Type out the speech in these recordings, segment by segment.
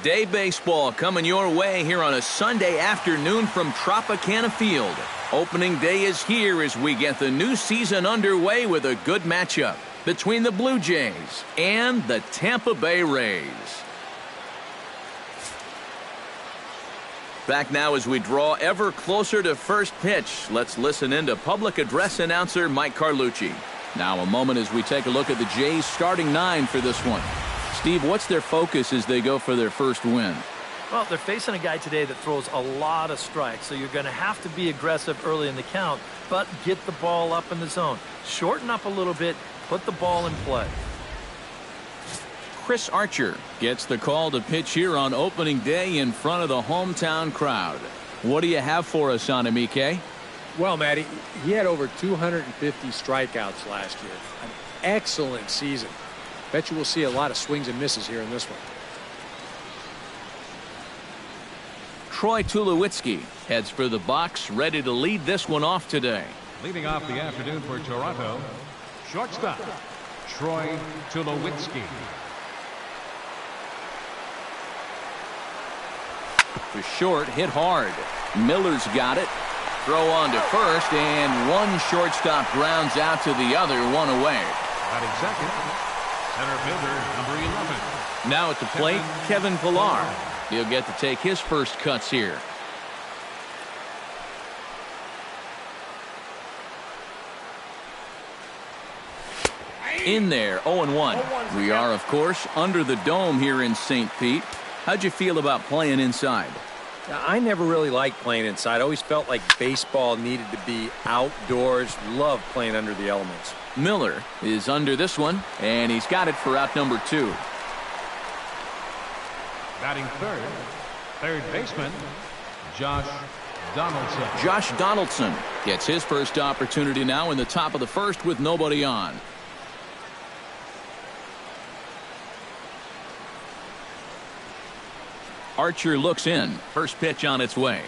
Day baseball coming your way here on a Sunday afternoon from Tropicana Field. Opening day is here as we get the new season underway with a good matchup between the Blue Jays and the Tampa Bay Rays. Back now as we draw ever closer to first pitch. Let's listen in to public address announcer Mike Carlucci. Now a moment as we take a look at the Jays starting nine for this one. Steve, what's their focus as they go for their first win? Well, they're facing a guy today that throws a lot of strikes, so you're going to have to be aggressive early in the count, but get the ball up in the zone. Shorten up a little bit, put the ball in play. Chris Archer gets the call to pitch here on opening day in front of the hometown crowd. What do you have for us on him, EK? Well, Matty, he had over 250 strikeouts last year. An excellent season. Bet you we'll see a lot of swings and misses here in this one. Troy Tulowitzki heads for the box, ready to lead this one off today. Leading off the afternoon for Toronto, shortstop, Troy Tulowitzki. For short, hit hard. Miller's got it. Throw on to first, and one shortstop grounds out to the other, one away. Batting second, center fielder, number 11. Now at the plate, Kevin Pillar. He'll get to take his first cuts here. In there, 0-1. We are, of course, under the dome here in St. Pete. How'd you feel about playing inside? I never really liked playing inside. I always felt like baseball needed to be outdoors. Love playing under the elements. Miller is under this one, and he's got it for out number 2. Batting third baseman, Josh Donaldson. Josh Donaldson gets his first opportunity now in the top of the first with nobody on. Archer looks in. First pitch on its way.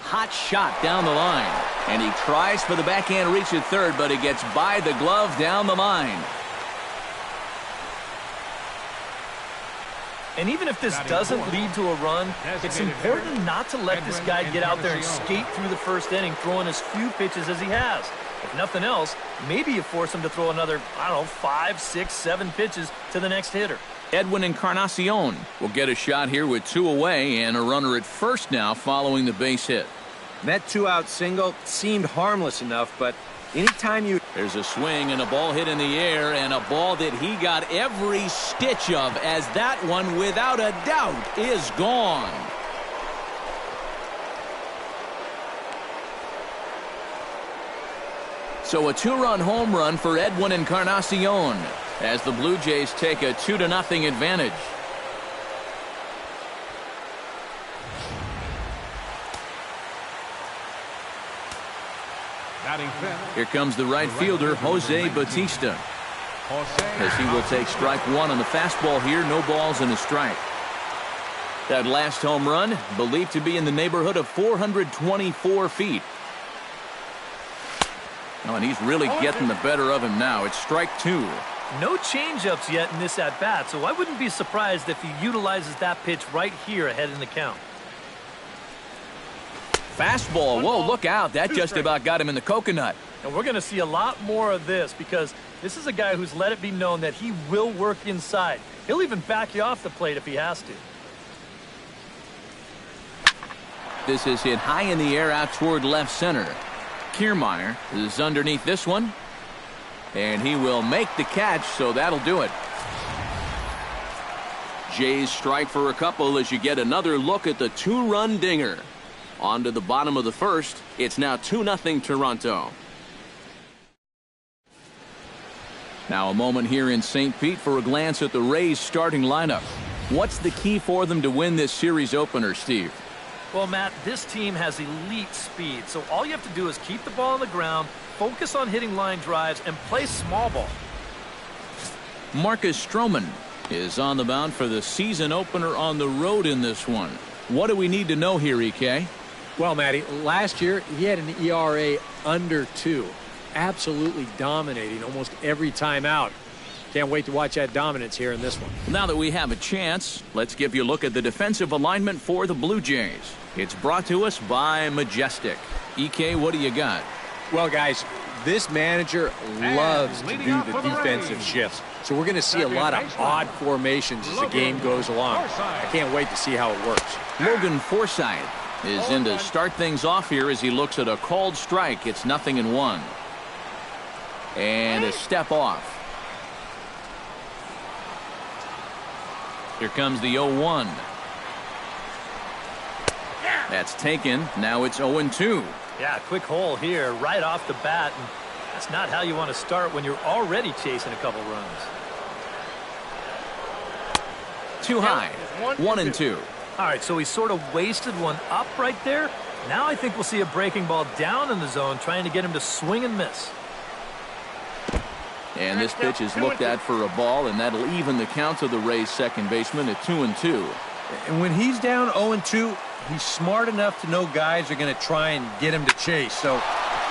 Hot shot down the line. And he tries for the backhand reach at third, but he gets by the glove down the line. And even if this doesn't lead to a run, it's important not to let this guy get out there and skate through the first inning, throwing as few pitches as he has. If nothing else, maybe you force him to throw another, 5, 6, 7 pitches to the next hitter. Edwin Encarnacion will get a shot here with 2 away and a runner at first now following the base hit. That 2-out single seemed harmless enough, but anytime you... There's a swing and a ball hit in the air, and a ball that he got every stitch of, as that one, without a doubt, is gone. So a 2-run home run for Edwin Encarnacion as the Blue Jays take a 2-0 advantage. Here comes the right fielder, Jose Bautista, as he will take strike 1 on the fastball here. No balls and a strike. That last home run believed to be in the neighborhood of 424 feet. Oh, and he's really getting the better of him now. It's strike 2. No changeups yet in this at-bat, so I wouldn't be surprised if he utilizes that pitch right here ahead in the count. Fastball. Whoa, look out. That just about got him in the coconut. And we're going to see a lot more of this because this is a guy who's let it be known that he will work inside. He'll even back you off the plate if he has to. This is hit high in the air out toward left center. Kiermaier is underneath this one. And he will make the catch, so that'll do it. Jays strike for a couple as you get another look at the 2-run dinger. On to the bottom of the first. It's now 2-0 Toronto. Now a moment here in St. Pete for a glance at the Rays starting lineup. What's the key for them to win this series opener, Steve? Well, Matt, this team has elite speed, so all you have to do is keep the ball on the ground, focus on hitting line drives, and play small ball. Marcus Stroman is on the mound for the season opener on the road in this one. What do we need to know here, EK? Well, Matty, last year he had an ERA under 2. Absolutely dominating almost every time out. Can't wait to watch that dominance here in this one. Now that we have a chance, let's give you a look at the defensive alignment for the Blue Jays. It's brought to us by Majestic. EK, what do you got? Well, guys, this manager loves to do the defensive shifts. So we're going to see a lot of odd formations as the game goes along. I can't wait to see how it works. Logan Forsythe is in to start things off here as he looks at a called strike. It's 0-1. And a step off. Here comes the 0-1. That's taken. Now it's 0-2. Yeah, quick hole here right off the bat. And that's not how you want to start when you're already chasing a couple runs. Too high. 1-2. All right, so he sort of wasted one up right there. Now I think we'll see a breaking ball down in the zone, trying to get him to swing and miss. And this pitch is looked at for a ball, and that'll even the count of the Rays' second baseman at 2-2. And when he's down 0-2, he's smart enough to know guys are going to try and get him to chase. So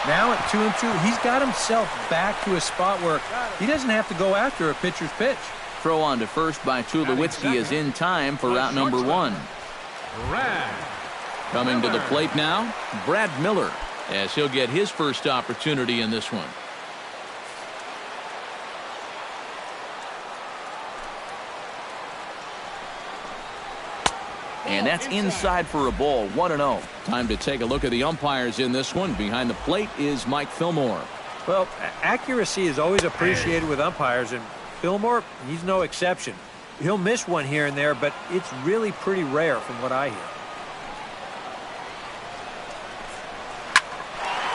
now at 2-2, he's got himself back to a spot where he doesn't have to go after a pitcher's pitch. Throw on to first by Tulowitzki is in time for out number 1. Coming to the plate now, Brad Miller, as he'll get his first opportunity in this one. And that's inside for a ball, 1-0. Time to take a look at the umpires in this one. Behind the plate is Mike Fillmore. Well, accuracy is always appreciated with umpires, and Fillmore, he's no exception. He'll miss one here and there, but it's really pretty rare from what I hear.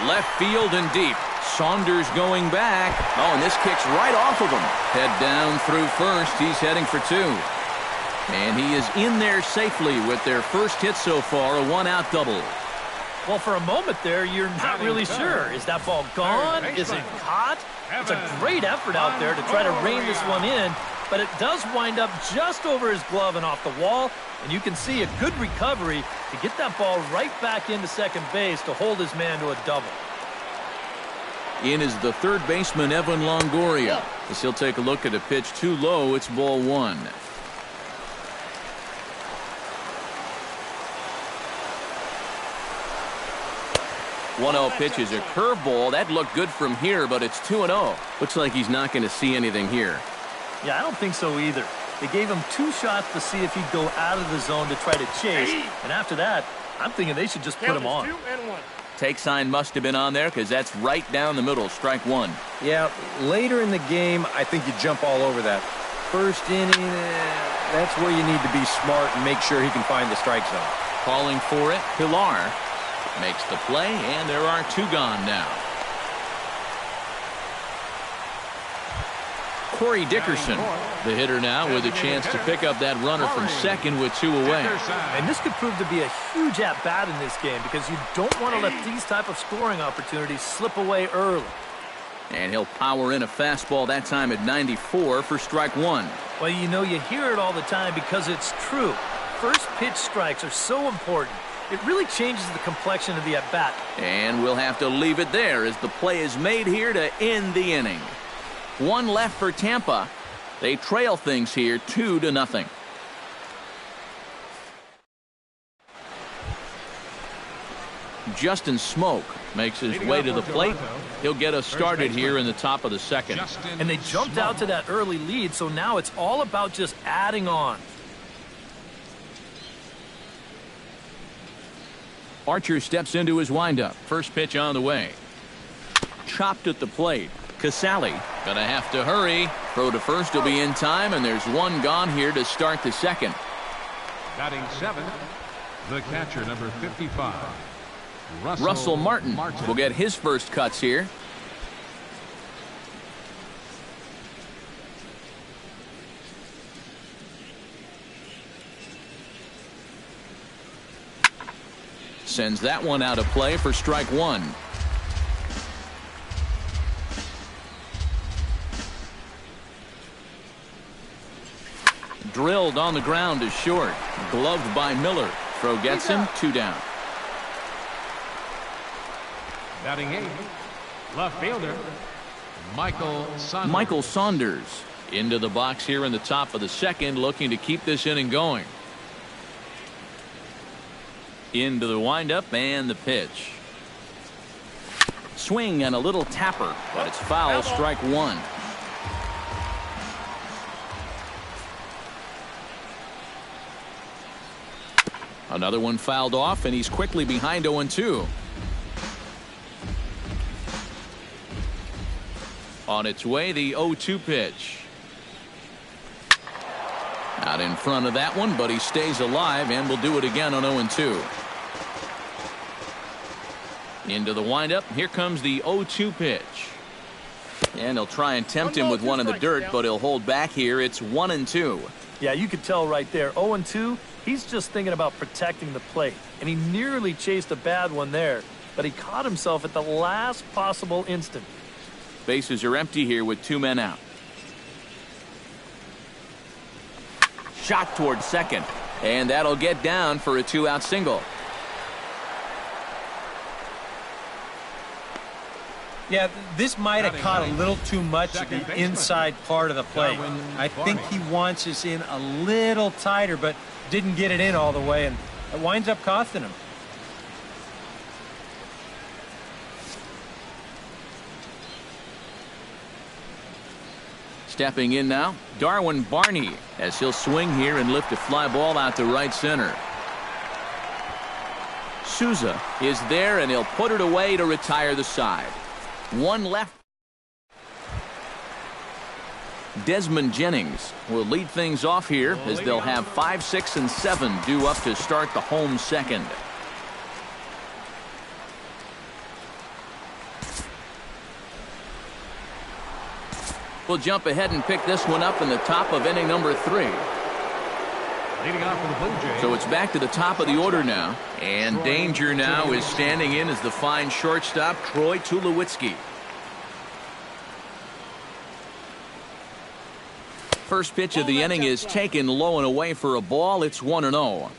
Left field and deep. Saunders going back. Oh, and this kicks right off of him. Head down through first. He's heading for 2. And he is in there safely with their first hit so far, a 1-out double. Well, for a moment there, you're not really sure. Is that ball gone? Is it caught? It's a great effort out there to try to rein this one in, but it does wind up just over his glove and off the wall, and you can see a good recovery to get that ball right back into second base to hold his man to a double. In is the third baseman, Evan Longoria. As he'll take a look at a pitch too low, it's ball 1. 1-0 pitch is a curveball. That looked good from here, but it's 2-0. Looks like he's not going to see anything here. Yeah, I don't think so either. They gave him 2 shots to see if he'd go out of the zone to try to chase. And after that, I'm thinking they should just put him on. Take sign must have been on there because that's right down the middle. Strike 1. Yeah, later in the game, I think you jump all over that. First inning, that's where you need to be smart and make sure he can find the strike zone. Calling for it, Pilar makes the play, and there are 2 gone now. Corey Dickerson, the hitter now, with a chance to pick up that runner from second with 2 away. And this could prove to be a huge at-bat in this game because you don't want to let these type of scoring opportunities slip away early. And he'll power in a fastball that time at 94 for strike 1. Well, you know, you hear it all the time because it's true. First pitch strikes are so important. It really changes the complexion of the at-bat. And we'll have to leave it there as the play is made here to end the inning. 1 left for Tampa. They trail things here 2-0. Justin Smoke makes his way to the plate. He'll get us started here in the top of the second. And they jumped out to that early lead, so now it's all about just adding on. Archer steps into his windup. First pitch on the way. Chopped at the plate. Casali gonna have to hurry. Throw to first will be in time, and there's 1 gone here to start the second. Batting 7, the catcher, number 55. Russell Martin will get his first cuts here. Sends that one out of play for strike 1. Drilled on the ground is short. Gloved by Miller. Throw gets him. 2 down. Batting 8, left fielder, Michael Saunders. Michael Saunders Into the box here in the top of the second, looking to keep this inning going. Into the windup and the pitch. Swing and a little tapper, but it's foul, strike one. Another one fouled off, and he's quickly behind 0-2. On its way, the 0-2 pitch. Out in front of that one, but he stays alive and will do it again on 0-2. Into the windup. Here comes the 0-2 pitch. And he'll try and tempt him with one in the dirt, but he'll hold back here. It's 1-2. Yeah, you could tell right there. 0-2, he's just thinking about protecting the plate. And he nearly chased a bad one there, but he caught himself at the last possible instant. Bases are empty here with 2 men out. Shot towards second, and that'll get down for a 2-out single. Yeah, this might have caught a little too much of the inside part of the plate. I think he wants us in a little tighter, but didn't get it in all the way, and it winds up costing him. Stepping in now, Darwin Barney, as he'll swing here and lift a fly ball out to right center. Souza is there, and he'll put it away to retire the side. One left. Desmond Jennings will lead things off here as they'll have 5, 6, and 7 due up to start the home second. We'll jump ahead and pick this one up in the top of inning number 3. Leading off for the Blue Jays. So it's back to the top of the order now. And danger now is standing in as the fine shortstop, Troy Tulowitzki. First pitch of the inning is taken low and away for a ball. It's 1-0.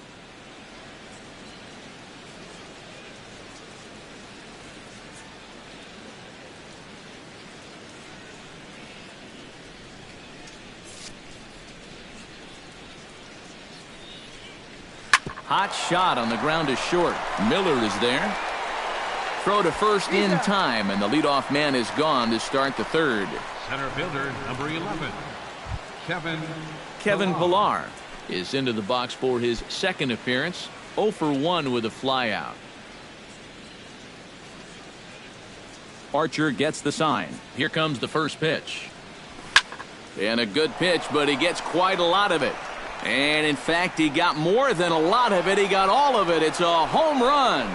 Hot shot on the ground is short. Miller is there. Throw to first in time, and the leadoff man is gone to start the third. Center fielder, number 11, Kevin Pillar is into the box for his second appearance. 0 for 1 with a flyout. Archer gets the sign. Here comes the first pitch. And a good pitch, but he gets quite a lot of it. And in fact, he got more than a lot of it. He got all of it. It's a home run.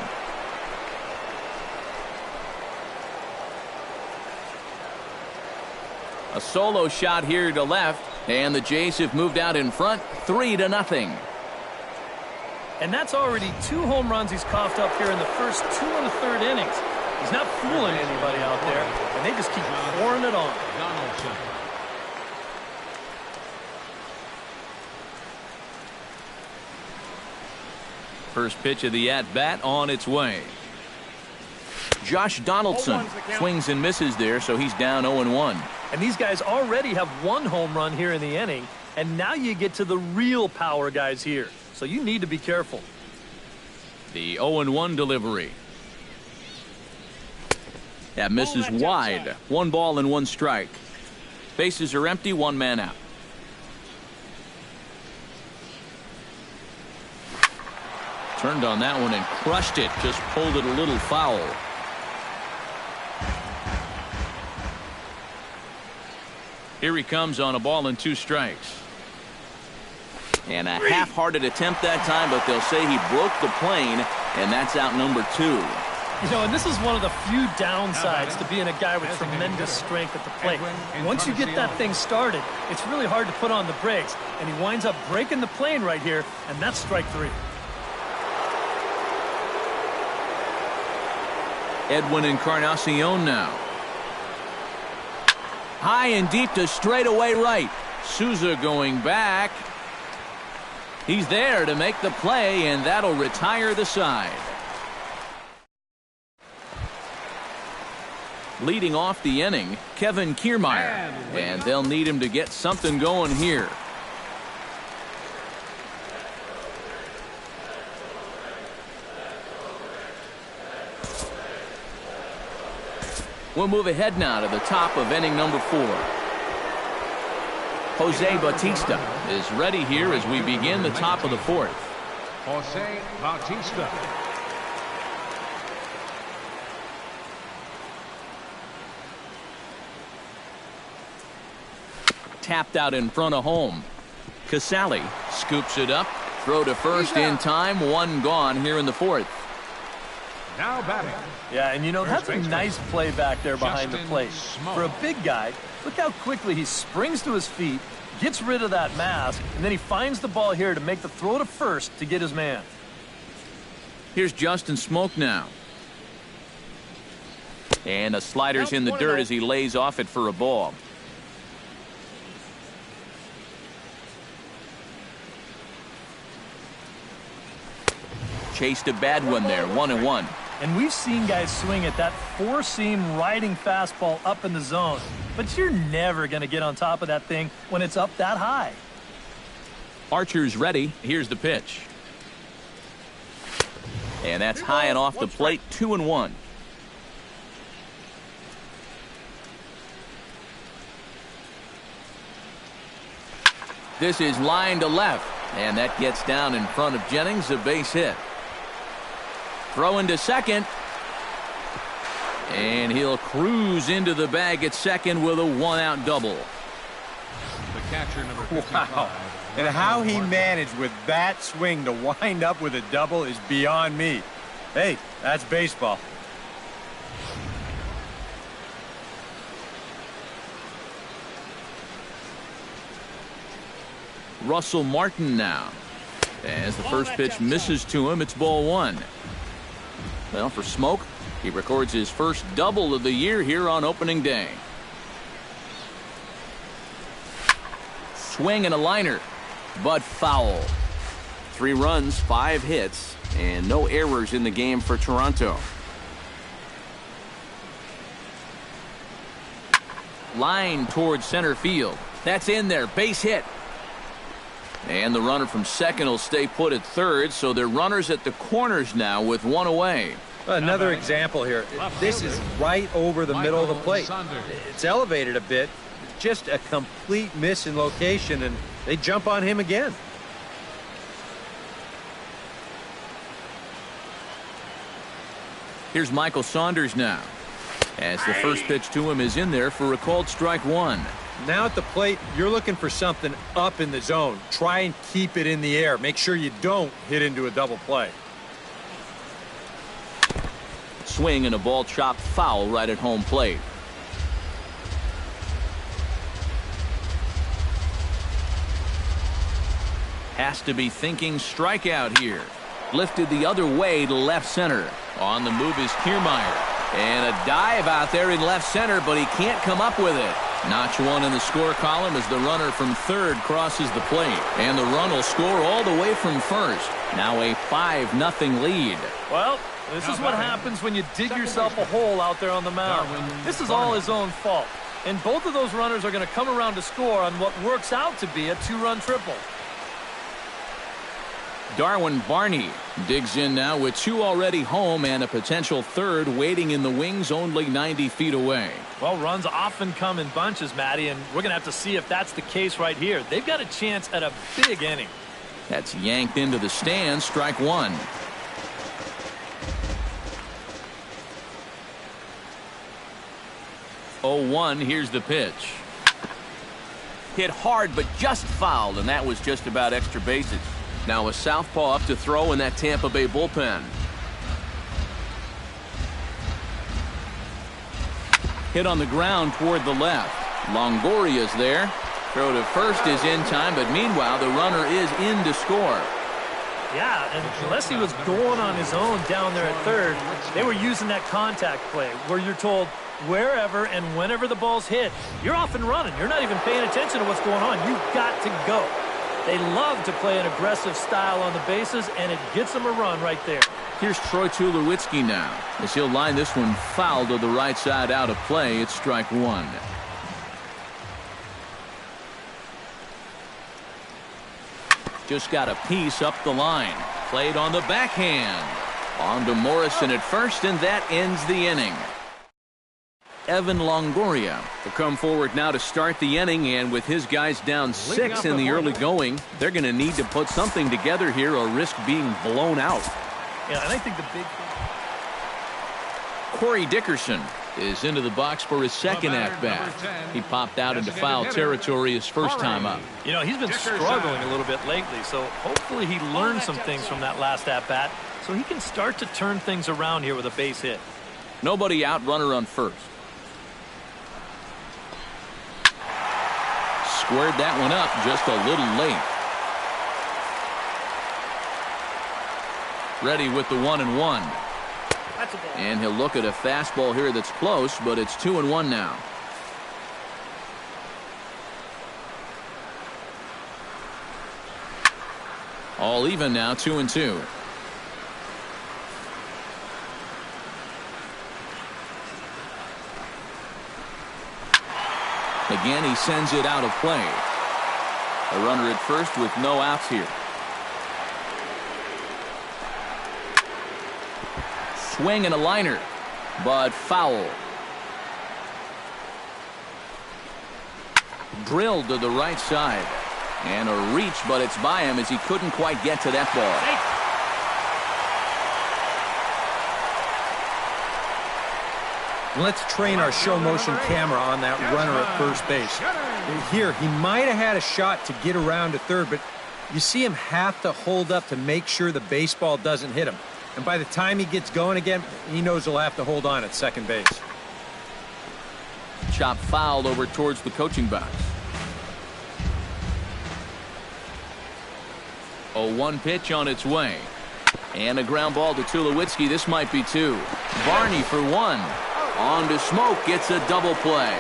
A solo shot here to left, and the Jays have moved out in front 3-0. And that's already 2 home runs he's coughed up here in the first 2 1/3 innings. He's not fooling anybody out there, and they just keep pouring it on. Donaldson. First pitch of the at-bat on its way. Josh Donaldson swings and misses there, so he's down 0-1. And these guys already have 1 home run here in the inning, and now you get to the real power guys here. So you need to be careful. The 0-1 delivery. That misses wide. 1 ball and 1 strike. Bases are empty, 1 man out. Turned on that one and crushed it. Just pulled it a little foul. Here he comes on a ball and 2 strikes. And a half-hearted attempt that time, but they'll say he broke the plane, and that's out number 2. You know, and this is one of the few downsides to being a guy with tremendous strength at the plate. Once you get that thing started, it's really hard to put on the brakes, and he winds up breaking the plane right here, and that's strike 3. Edwin Encarnacion now. High and deep to straightaway right. Souza going back. He's there to make the play, and that'll retire the side. Leading off the inning, Kevin Kiermaier. And they'll need him to get something going here. We'll move ahead now to the top of inning number 4. Jose Bautista is ready here as we begin the top of the 4th. Jose Bautista. Tapped out in front of home. Casali scoops it up. Throw to first in time. 1 gone here in the 4th. Now batting. Yeah, and you know, that's a nice play back there behind the plate. For a big guy, look how quickly he springs to his feet, gets rid of that mask, and then he finds the ball here to make the throw to first to get his man. Here's Justin Smoke now. And the slider's in the dirt as he lays off it for a ball. Chased a bad one there, 1-1. And we've seen guys swing at that 4-seam riding fastball up in the zone. But you're never going to get on top of that thing when it's up that high. Archer's ready. Here's the pitch. And that's high and off the plate, 2-1. This is line to left. And that gets down in front of Jennings, a base hit. Throw into second. And he'll cruise into the bag at second with a 1-out double. The catcher, number 55. Wow. And how he managed with that swing to wind up with a double is beyond me. Hey, that's baseball. Russell Martin now. As the first pitch misses to him, it's ball 1. Well, for Smoke, he records his first double of the year here on opening day. Swing and a liner, but foul. 3 runs, 5 hits, and no errors in the game for Toronto. Line towards center field. That's in there, base hit. And the runner from second will stay put at third, so they're runners at the corners now with 1 away. Another example here. This is right over the middle of the plate. It's elevated a bit. Just a complete miss in location, and they jump on him again. Here's Michael Saunders now. As the first pitch to him is in there for a called strike 1. Now at the plate, you're looking for something up in the zone. Try and keep it in the air. Make sure you don't hit into a double play. Swing and a ball chopped foul right at home plate. Has to be thinking strikeout here. Lifted the other way to left center. On the move is Kiermaier. And a dive out there in left center, but he can't come up with it. Notch 1 in the score column as the runner from third crosses the plate. And the run will score all the way from first. Now a 5-0 lead. Well, this is what happens when you dig yourself a hole out there on the mound. This is all his own fault. And both of those runners are going to come around to score on what works out to be a 2-run triple. Darwin Barney digs in now with 2 already home and a potential third waiting in the wings only 90 feet away. Well, runs often come in bunches, Matty, and we're going to have to see if that's the case right here. They've got a chance at a big inning. That's yanked into the stands, strike 1. Oh, 1, here's the pitch. Hit hard, but just fouled, and that was just about extra bases. Now a southpaw up to throw in that Tampa Bay bullpen. Hit on the ground toward the left. Longoria's there. Throw to first is in time, but meanwhile the runner is in to score. Yeah, and unless he was going on his own down there at third, they were using that contact play where you're told wherever and whenever the ball's hit, you're off and running. You're not even paying attention to what's going on. You've got to go. They love to play an aggressive style on the bases, and it gets them a run right there. Here's Troy Tulowitzki now, as he'll line this one foul to the right side out of play. It's strike one. Just got a piece up the line. Played on the backhand. On to Morrison at first, and that ends the inning. Evan Longoria will come forward now to start the inning, and with his guys down 6 in the early going, they're going to need to put something together here or risk being blown out. Yeah, and I think the big Corey Dickerson is into the box for his second at-bat. He popped out into foul territory his first time up. You know, he's been struggling a little bit lately, so hopefully he learned some things from that last at-bat so he can start to turn things around here with a base hit. Nobody out, runner on first. Squared that one up just a little late. Ready with the 1-1. And he'll look at a fastball here that's close, but it's 2-1 now. All even now, 2-2. Again, he sends it out of play. A runner at first with no outs here. Swing and a liner, but foul. Drilled to the right side. And a reach, but it's by him as he couldn't quite get to that ball. Let's train our show motion camera on that runner at first base. Here, he might have had a shot to get around to third, but you see him have to hold up to make sure the baseball doesn't hit him. And by the time he gets going again, he knows he'll have to hold on at second base. Chop fouled over towards the coaching box. 0-1 pitch on its way. And a ground ball to Tulowitzki. This might be two. Barney for one. On to Smoke, gets a double play.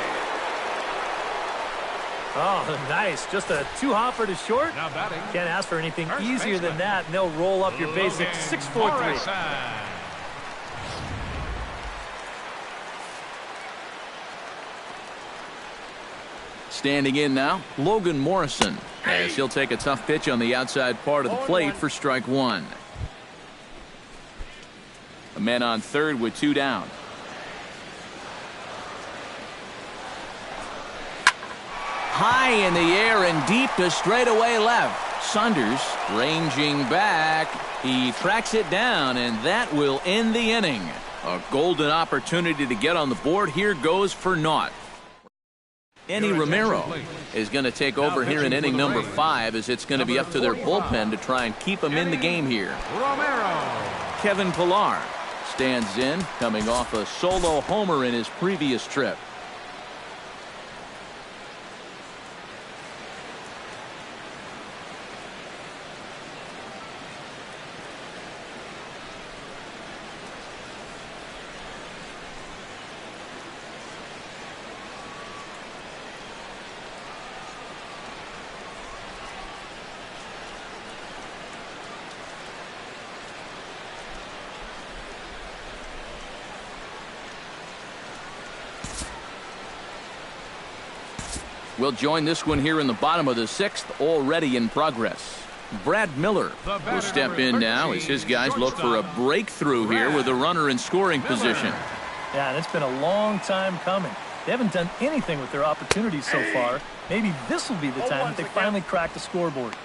Oh, nice. Just a two-hopper to short. Can't ask for anything easier than that, and they'll roll up your basic 6-4-3. Standing in now, Logan Morrison, as he'll take a tough pitch on the outside part of the plate for strike one. A man on third with two down. High in the air and deep to straightaway left. Saunders ranging back. He tracks it down, and that will end the inning. A golden opportunity to get on the board. Here goes for naught. Eddie Romero is going to take over here in inning number 5, as it's going to be up to their bullpen to try and keep him in the game here. Kevin Pillar stands in, coming off a solo homer in his previous trip. We'll join this one here in the bottom of the 6th, already in progress. Brad Miller will step in now as his guys look for a breakthrough here with a runner in scoring position. Yeah, and it's been a long time coming. They haven't done anything with their opportunities so far. Maybe this will be the time that they finally crack the scoreboard.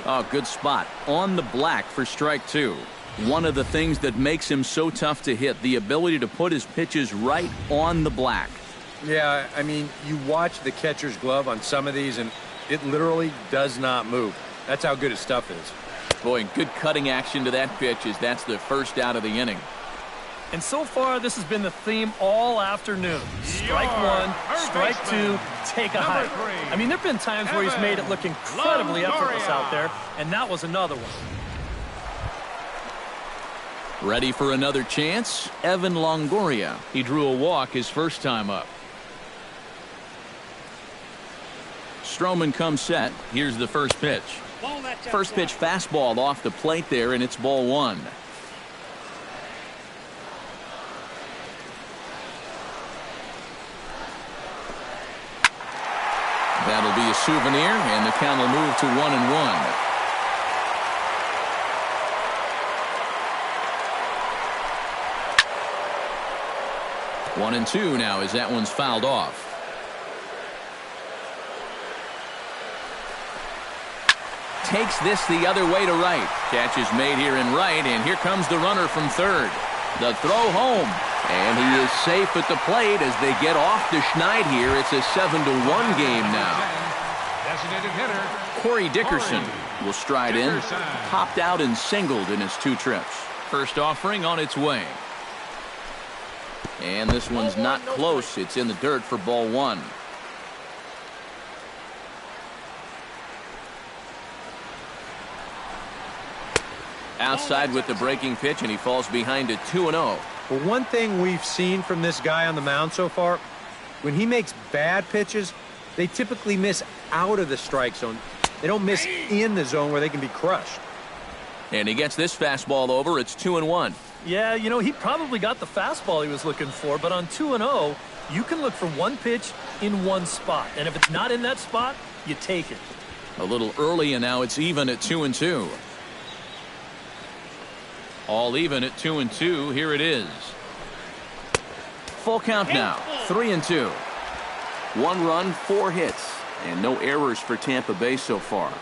Oh, good spot. On the black for strike two. One of the things that makes him so tough to hit, the ability to put his pitches right on the black. Yeah, I mean, you watch the catcher's glove on some of these, and it literally does not move. That's how good his stuff is. Boy, good cutting action to that pitch, as that's the first out of the inning. And so far, this has been the theme all afternoon. Strike one, strike two, take a hike. I mean, there have been times where he's made it look incredibly effortless out there, and that was another one. Ready for another chance? Evan Longoria. He drew a walk his first time up. Stroman comes set. Here's the first pitch. First pitch fastball off the plate there, and it's ball one. That'll be a souvenir, and the count will move to 1-1. 1-2 now as that one's fouled off. Takes this the other way to right. Catch is made here in right, and here comes the runner from third. The throw home, and he is safe at the plate as they get off the Schneid here. It's a 7-1 game now. Designated hitter Corey Dickerson will stride in. Popped out and singled in his 2 trips. First offering on its way. And this one's not close. It's in the dirt for ball one. Outside with the breaking pitch, and he falls behind it 2-0. Well, one thing we've seen from this guy on the mound so far, when he makes bad pitches, they typically miss out of the strike zone. They don't miss in the zone where they can be crushed. And he gets this fastball over. It's 2-1. Yeah, you know, he probably got the fastball he was looking for, but on 2-0, you can look for one pitch in one spot. And if it's not in that spot, you take it. A little early, and now it's even at 2-2. All even at 2-2. Here it is. Full count now. 3-2. 1 run, 4 hits, and no errors for Tampa Bay so far.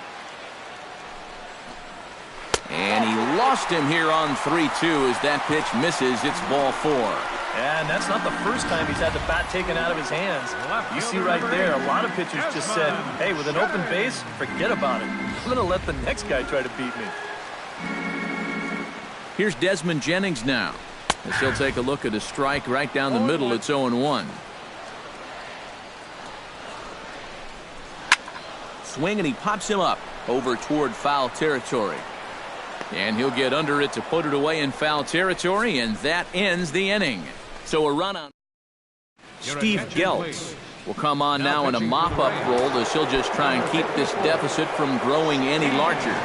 And he lost him here on 3-2 as that pitch misses. It's ball 4. And that's not the first time he's had the bat taken out of his hands. You see right there, a lot of pitchers just said, hey, with an open base, forget about it. I'm going to let the next guy try to beat me. Here's Desmond Jennings now, as he'll take a look at a strike right down the middle. It's 0-1. Swing, and he pops him up over toward foul territory. And he'll get under it to put it away in foul territory, and that ends the inning. So a run on. Steve Geltz will come on now in a mop-up role as he'll just try and keep this deficit from growing any larger.